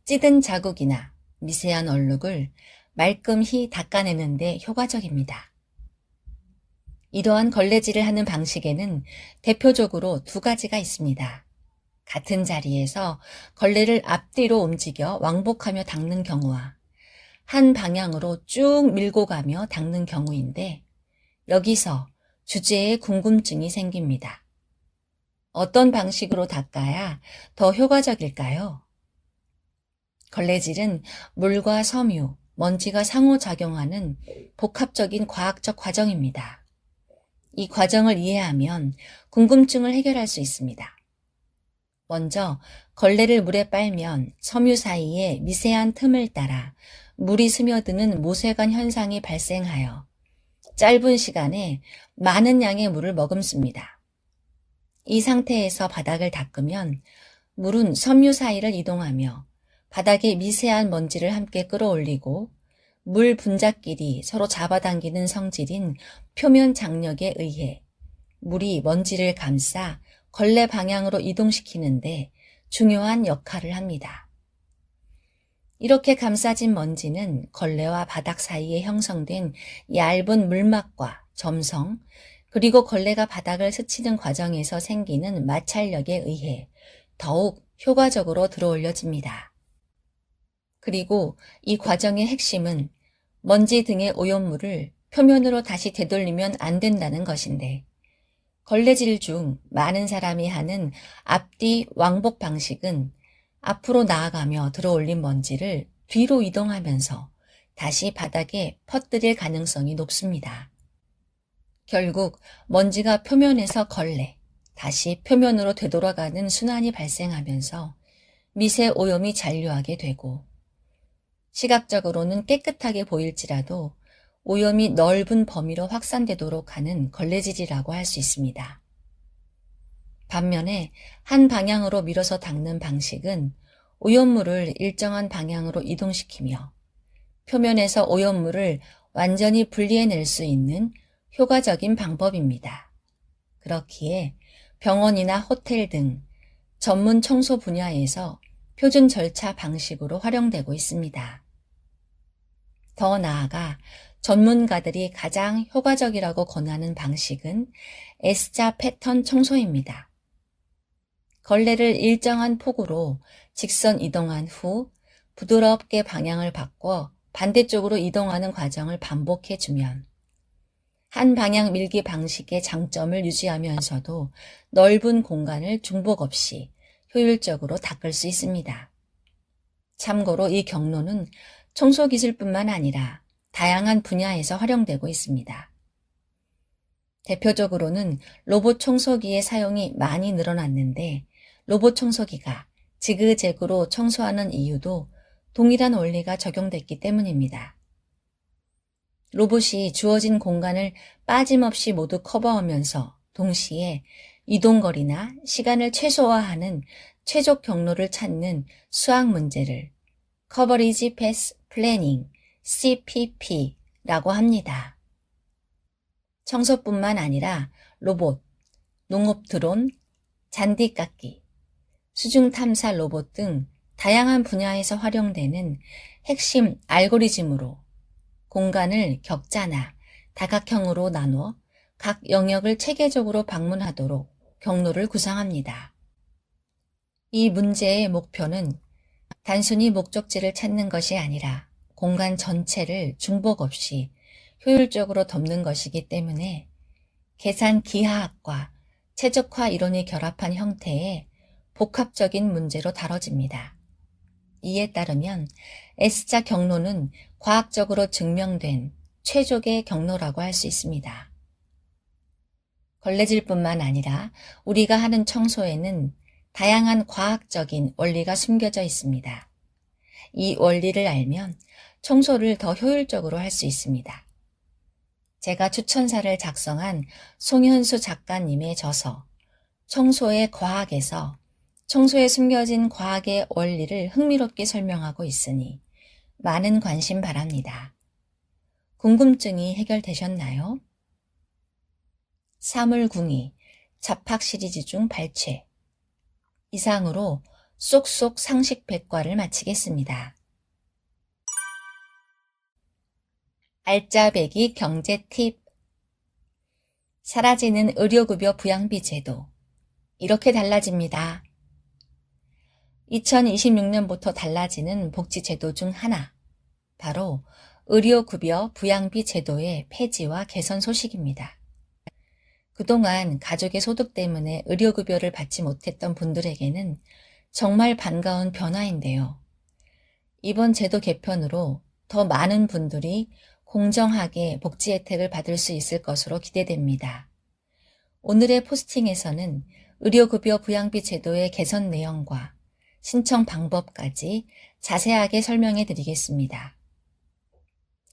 찌든 자국이나 미세한 얼룩을 말끔히 닦아내는 데 효과적입니다. 이러한 걸레질을 하는 방식에는 대표적으로 두 가지가 있습니다. 같은 자리에서 걸레를 앞뒤로 움직여 왕복하며 닦는 경우와 한 방향으로 쭉 밀고 가며 닦는 경우인데 여기서 주제에 궁금증이 생깁니다. 어떤 방식으로 닦아야 더 효과적일까요? 걸레질은 물과 섬유, 먼지가 상호작용하는 복합적인 과학적 과정입니다. 이 과정을 이해하면 궁금증을 해결할 수 있습니다. 먼저 걸레를 물에 빨면 섬유 사이에 미세한 틈을 따라 물이 스며드는 모세관 현상이 발생하여 짧은 시간에 많은 양의 물을 머금습니다. 이 상태에서 바닥을 닦으면 물은 섬유 사이를 이동하며 바닥에 미세한 먼지를 함께 끌어올리고 물 분자끼리 서로 잡아당기는 성질인 표면 장력에 의해 물이 먼지를 감싸 걸레 방향으로 이동시키는데 중요한 역할을 합니다. 이렇게 감싸진 먼지는 걸레와 바닥 사이에 형성된 얇은 물막과 점성, 그리고 걸레가 바닥을 스치는 과정에서 생기는 마찰력에 의해 더욱 효과적으로 들어올려집니다. 그리고 이 과정의 핵심은 먼지 등의 오염물을 표면으로 다시 되돌리면 안 된다는 것인데 걸레질 중 많은 사람이 하는 앞뒤 왕복 방식은 앞으로 나아가며 들어올린 먼지를 뒤로 이동하면서 다시 바닥에 퍼뜨릴 가능성이 높습니다. 결국 먼지가 표면에서 걸레, 다시 표면으로 되돌아가는 순환이 발생하면서 미세 오염이 잔류하게 되고 시각적으로는 깨끗하게 보일지라도 오염이 넓은 범위로 확산되도록 하는 걸레질이라고 할 수 있습니다. 반면에 한 방향으로 밀어서 닦는 방식은 오염물을 일정한 방향으로 이동시키며 표면에서 오염물을 완전히 분리해낼 수 있는 효과적인 방법입니다. 그렇기에 병원이나 호텔 등 전문 청소 분야에서 표준 절차 방식으로 활용되고 있습니다. 더 나아가 전문가들이 가장 효과적이라고 권하는 방식은 S자 패턴 청소입니다. 걸레를 일정한 폭으로 직선 이동한 후 부드럽게 방향을 바꿔 반대쪽으로 이동하는 과정을 반복해주면 한 방향 밀기 방식의 장점을 유지하면서도 넓은 공간을 중복 없이 효율적으로 닦을 수 있습니다. 참고로 이 경로는 청소기술뿐만 아니라 다양한 분야에서 활용되고 있습니다. 대표적으로는 로봇 청소기의 사용이 많이 늘어났는데 로봇 청소기가 지그재그로 청소하는 이유도 동일한 원리가 적용됐기 때문입니다. 로봇이 주어진 공간을 빠짐없이 모두 커버하면서 동시에 이동거리나 시간을 최소화하는 최적 경로를 찾는 수학 문제를 Coverage Path Planning, CPP라고 합니다. 청소뿐만 아니라 로봇, 농업 드론, 잔디 깎기, 수중 탐사 로봇 등 다양한 분야에서 활용되는 핵심 알고리즘으로 공간을 격자나 다각형으로 나누어 각 영역을 체계적으로 방문하도록 경로를 구상합니다. 이 문제의 목표는 단순히 목적지를 찾는 것이 아니라 공간 전체를 중복 없이 효율적으로 덮는 것이기 때문에 계산 기하학과 최적화 이론이 결합한 형태의 복합적인 문제로 다뤄집니다. 이에 따르면 S자 경로는 과학적으로 증명된 최적의 경로라고 할 수 있습니다. 걸레질뿐만 아니라 우리가 하는 청소에는 다양한 과학적인 원리가 숨겨져 있습니다. 이 원리를 알면 청소를 더 효율적으로 할 수 있습니다. 제가 추천사를 작성한 송현수 작가님의 저서 청소의 과학에서 청소에 숨겨진 과학의 원리를 흥미롭게 설명하고 있으니 많은 관심 바랍니다. 궁금증이 해결되셨나요? 사물궁이 잡학 시리즈 중 발췌. 이상으로 쏙쏙 상식 백과를 마치겠습니다. 알짜배기 경제 팁. 사라지는 의료급여 부양비 제도. 이렇게 달라집니다. 2026년부터 달라지는 복지제도 중 하나, 바로 의료급여 부양비 제도의 폐지와 개선 소식입니다. 그동안 가족의 소득 때문에 의료급여를 받지 못했던 분들에게는 정말 반가운 변화인데요. 이번 제도 개편으로 더 많은 분들이 공정하게 복지 혜택을 받을 수 있을 것으로 기대됩니다. 오늘의 포스팅에서는 의료급여 부양비 제도의 개선 내용과 신청 방법까지 자세하게 설명해 드리겠습니다.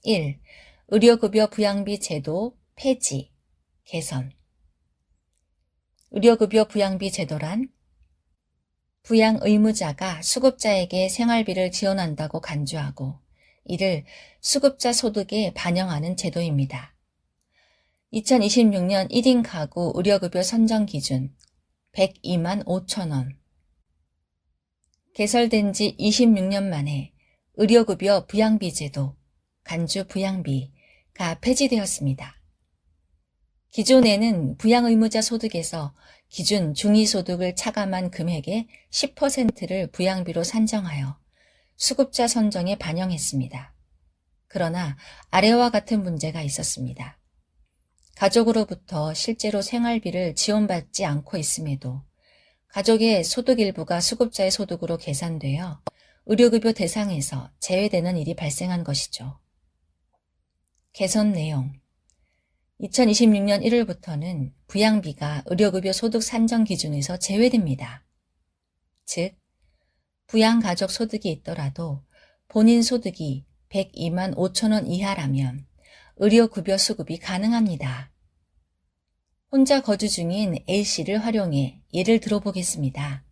1. 의료급여 부양비 제도 폐지, 개선. 의료급여 부양비 제도란 부양 의무자가 수급자에게 생활비를 지원한다고 간주하고 이를 수급자 소득에 반영하는 제도입니다. 2026년 1인 가구 의료급여 선정 기준 102만 5천 원. 개설된 지 26년 만에 의료급여 부양비 제도, 간주 부양비가 폐지되었습니다. 기존에는 부양의무자 소득에서 기준 중위소득을 차감한 금액의 10%를 부양비로 산정하여 수급자 선정에 반영했습니다. 그러나 아래와 같은 문제가 있었습니다. 가족으로부터 실제로 생활비를 지원받지 않고 있음에도 가족의 소득 일부가 수급자의 소득으로 계산되어 의료급여 대상에서 제외되는 일이 발생한 것이죠. 개선 내용. 2026년 1월부터는 부양비가 의료급여 소득 산정 기준에서 제외됩니다. 즉, 부양가족 소득이 있더라도 본인 소득이 102만 5천 원 이하라면 의료급여 수급이 가능합니다. 혼자 거주 중인 A씨를 활용해 예를 들어보겠습니다.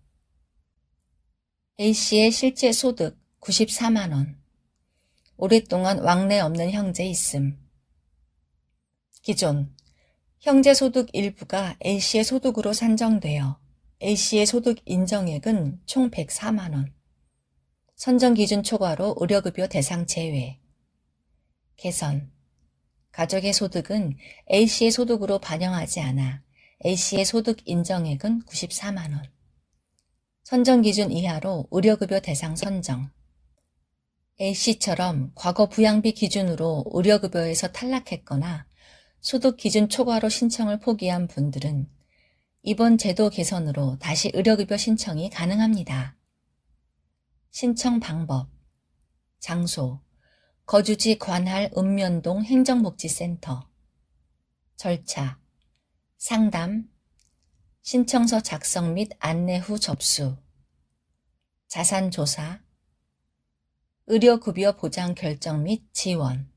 A씨의 실제 소득 94만 원. 오랫동안 왕래 없는 형제 있음. 기존 형제 소득 일부가 A씨의 소득으로 산정되어 A씨의 소득 인정액은 총 104만 원. 선정 기준 초과로 의료급여 대상 제외. 개선. 가족의 소득은 A씨의 소득으로 반영하지 않아 A씨의 소득 인정액은 94만 원. 선정 기준 이하로 의료급여 대상 선정. A씨처럼 과거 부양비 기준으로 의료급여에서 탈락했거나 소득 기준 초과로 신청을 포기한 분들은 이번 제도 개선으로 다시 의료급여 신청이 가능합니다. 신청 방법, 장소, 거주지 관할 읍면동 행정복지센터, 절차, 상담, 신청서 작성 및 안내 후 접수, 자산조사, 의료급여 보장 결정 및 지원.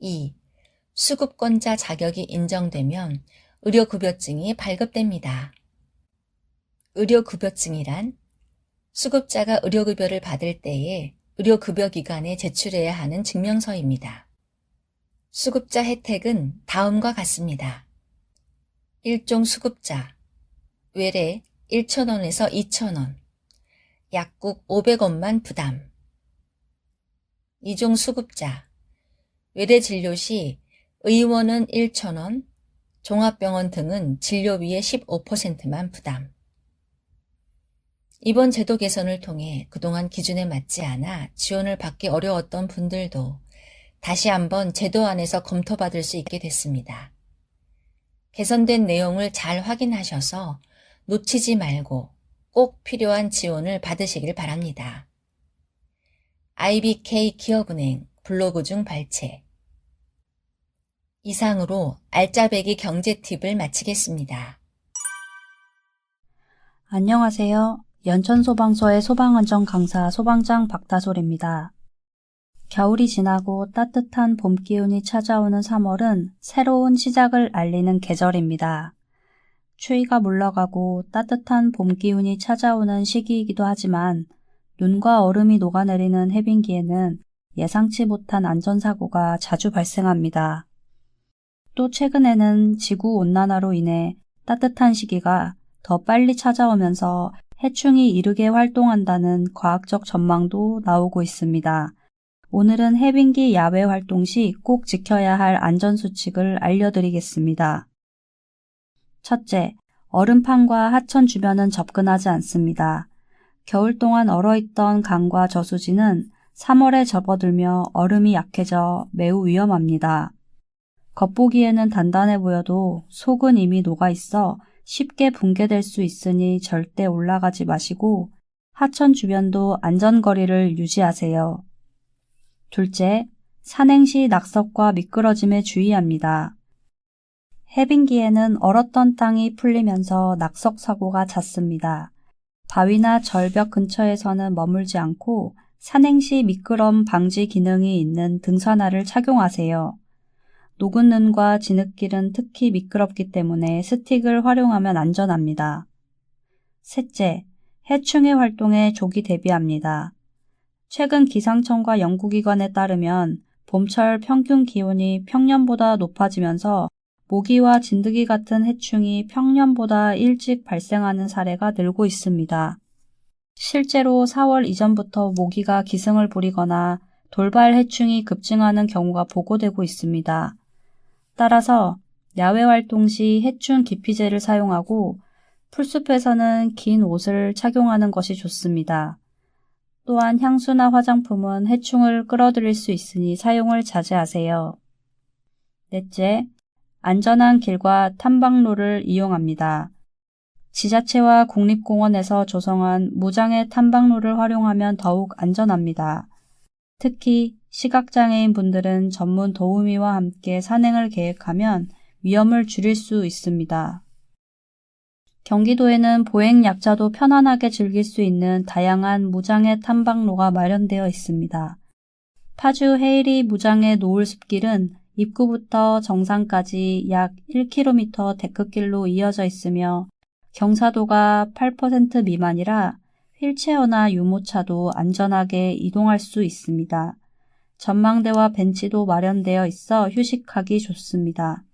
2. 수급권자 자격이 인정되면 의료급여증이 발급됩니다. 의료급여증이란 수급자가 의료급여를 받을 때에 의료급여기관에 제출해야 하는 증명서입니다. 수급자 혜택은 다음과 같습니다. 1종 수급자, 외래 1,000원에서 2,000원, 약국 500원만 부담. 2종 수급자, 외래 진료 시 의원은 1,000원, 종합병원 등은 진료비의 15%만 부담. 이번 제도 개선을 통해 그동안 기준에 맞지 않아 지원을 받기 어려웠던 분들도 다시 한번 제도 안에서 검토받을 수 있게 됐습니다. 개선된 내용을 잘 확인하셔서 놓치지 말고 꼭 필요한 지원을 받으시길 바랍니다. IBK 기업은행 블로그 중 발췌. 이상으로 알짜배기 경제 팁을 마치겠습니다. 안녕하세요. 연천소방서의 소방안전 강사 소방장 박다솔입니다. 겨울이 지나고 따뜻한 봄 기운이 찾아오는 3월은 새로운 시작을 알리는 계절입니다. 추위가 물러가고 따뜻한 봄 기운이 찾아오는 시기이기도 하지만 눈과 얼음이 녹아내리는 해빙기에는 예상치 못한 안전사고가 자주 발생합니다. 또 최근에는 지구온난화로 인해 따뜻한 시기가 더 빨리 찾아오면서 해충이 이르게 활동한다는 과학적 전망도 나오고 있습니다. 오늘은 해빙기 야외 활동 시 꼭 지켜야 할 안전수칙을 알려드리겠습니다. 첫째, 얼음판과 하천 주변은 접근하지 않습니다. 겨울 동안 얼어있던 강과 저수지는 3월에 접어들며 얼음이 약해져 매우 위험합니다. 겉보기에는 단단해 보여도 속은 이미 녹아있어 쉽게 붕괴될 수 있으니 절대 올라가지 마시고 하천 주변도 안전거리를 유지하세요. 둘째, 산행 시 낙석과 미끄러짐에 주의합니다. 해빙기에는 얼었던 땅이 풀리면서 낙석 사고가 잦습니다. 바위나 절벽 근처에서는 머물지 않고 산행 시 미끄럼 방지 기능이 있는 등산화를 착용하세요. 녹은 눈과 진흙길은 특히 미끄럽기 때문에 스틱을 활용하면 안전합니다. 셋째, 해충의 활동에 조기 대비합니다. 최근 기상청과 연구기관에 따르면 봄철 평균 기온이 평년보다 높아지면서 모기와 진드기 같은 해충이 평년보다 일찍 발생하는 사례가 늘고 있습니다. 실제로 4월 이전부터 모기가 기승을 부리거나 돌발 해충이 급증하는 경우가 보고되고 있습니다. 따라서 야외 활동 시 해충 기피제를 사용하고 풀숲에서는 긴 옷을 착용하는 것이 좋습니다. 또한 향수나 화장품은 해충을 끌어들일 수 있으니 사용을 자제하세요. 넷째, 안전한 길과 탐방로를 이용합니다. 지자체와 국립공원에서 조성한 무장애 탐방로를 활용하면 더욱 안전합니다. 특히 시각장애인 분들은 전문 도우미와 함께 산행을 계획하면 위험을 줄일 수 있습니다. 경기도에는 보행약자도 편안하게 즐길 수 있는 다양한 무장애 탐방로가 마련되어 있습니다. 파주 헤이리 무장애 노을숲길은 입구부터 정상까지 약 1km 데크길로 이어져 있으며 경사도가 8% 미만이라 휠체어나 유모차도 안전하게 이동할 수 있습니다. 전망대와 벤치도 마련되어 있어 휴식하기 좋습니다.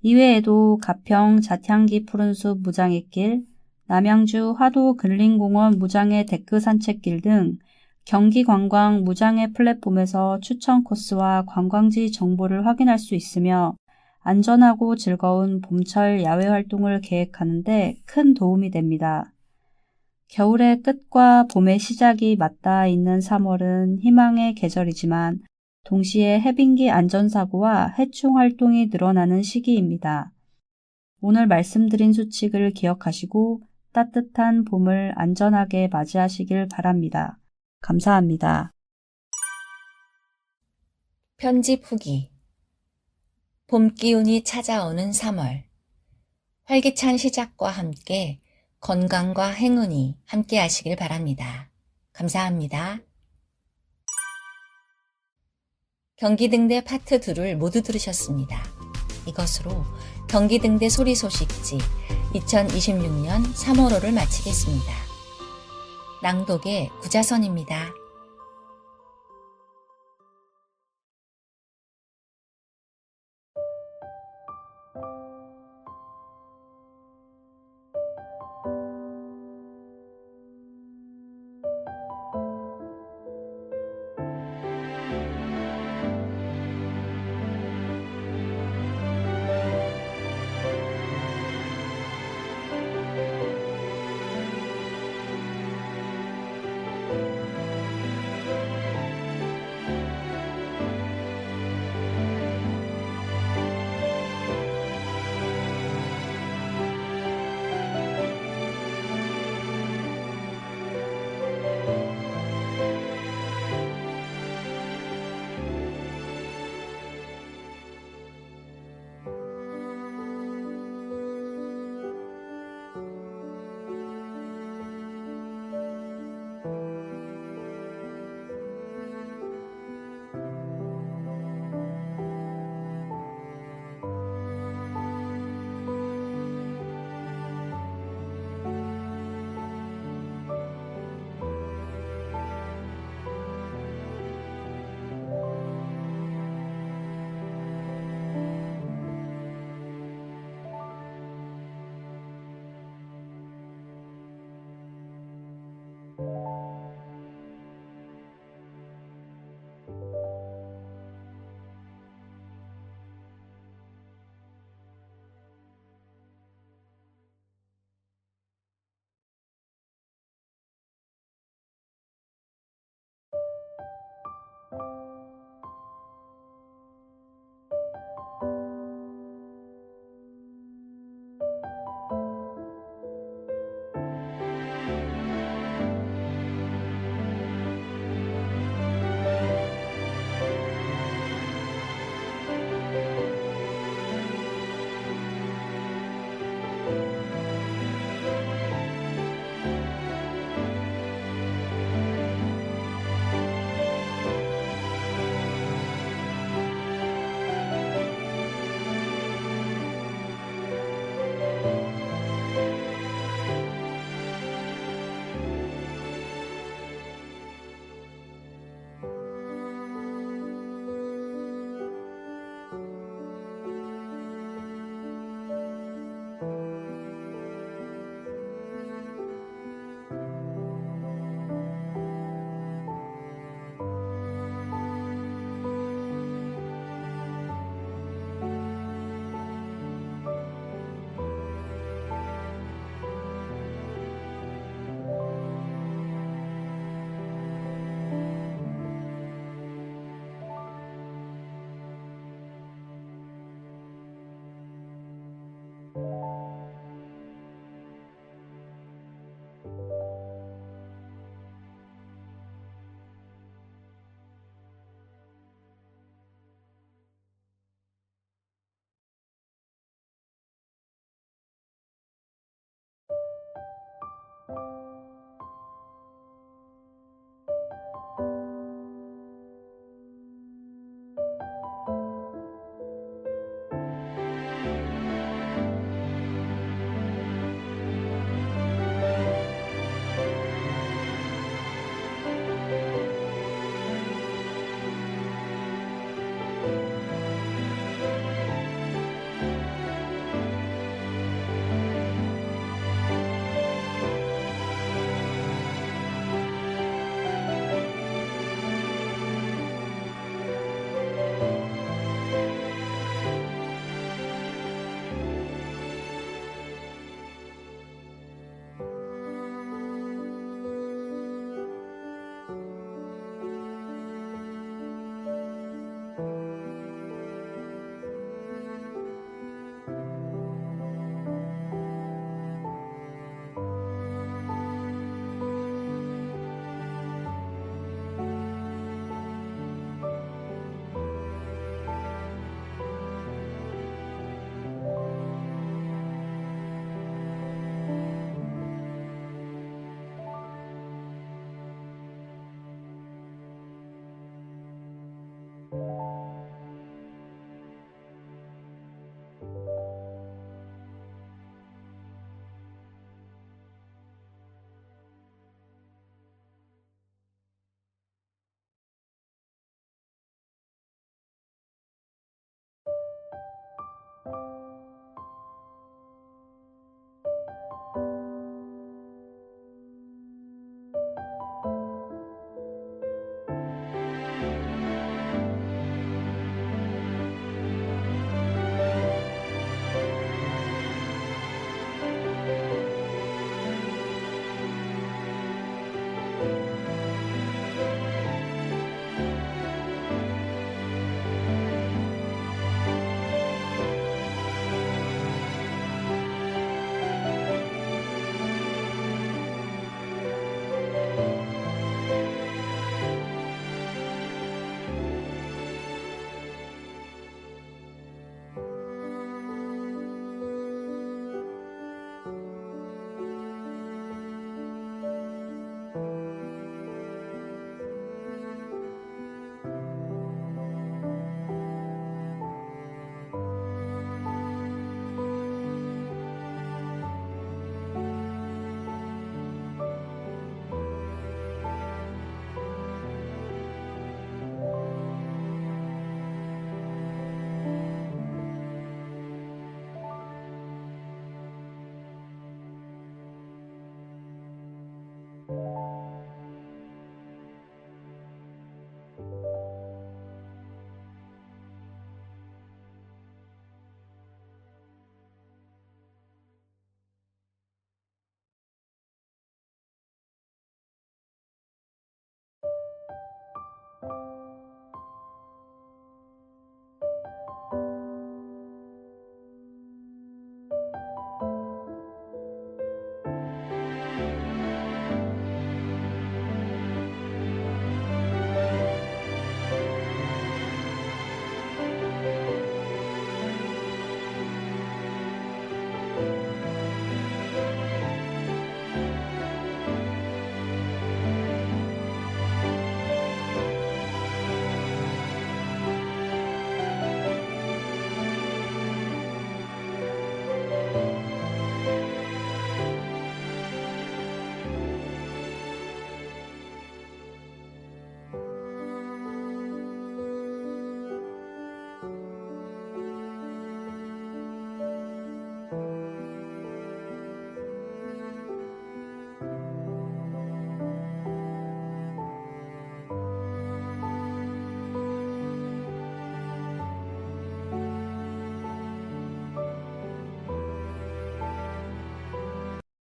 이외에도 가평 자향기 푸른숲 무장애길, 남양주 화도 근린공원 무장애 데크 산책길 등 경기관광 무장애 플랫폼에서 추천 코스와 관광지 정보를 확인할 수 있으며 안전하고 즐거운 봄철 야외 활동을 계획하는 데 큰 도움이 됩니다. 겨울의 끝과 봄의 시작이 맞닿아 있는 3월은 희망의 계절이지만 동시에 해빙기 안전사고와 해충 활동이 늘어나는 시기입니다. 오늘 말씀드린 수칙을 기억하시고 따뜻한 봄을 안전하게 맞이하시길 바랍니다. 감사합니다. 편집 후기. 봄 기운이 찾아오는 3월. 활기찬 시작과 함께 건강과 행운이 함께 하시길 바랍니다. 감사합니다. 경기등대 파트 2를 모두 들으셨습니다. 이것으로 경기등대 소리 소식지 2026년 3월호를 마치겠습니다. 낭독의 구자선입니다.